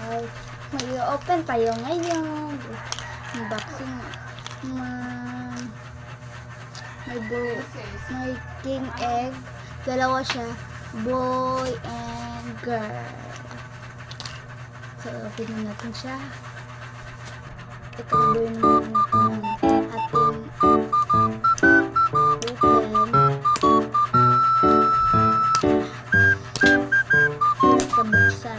guys. May open tayo ngayon. Unboxing. May king egg. Dalawa siya. Boy and girl. So, open natin siya. Ito gawin natin ating open. Kabuksan.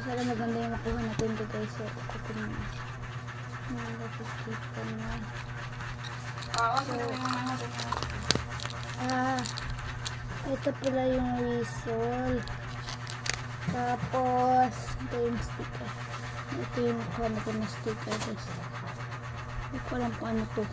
Sana maganda yung makuha natin dito guys. So, ikutin mo. Nakikita mo. Ito pala yung whistle. Tapos, ito yung sticker. Ito yung nakuha natin na sticker guys. Hindi ko alam kung ano to.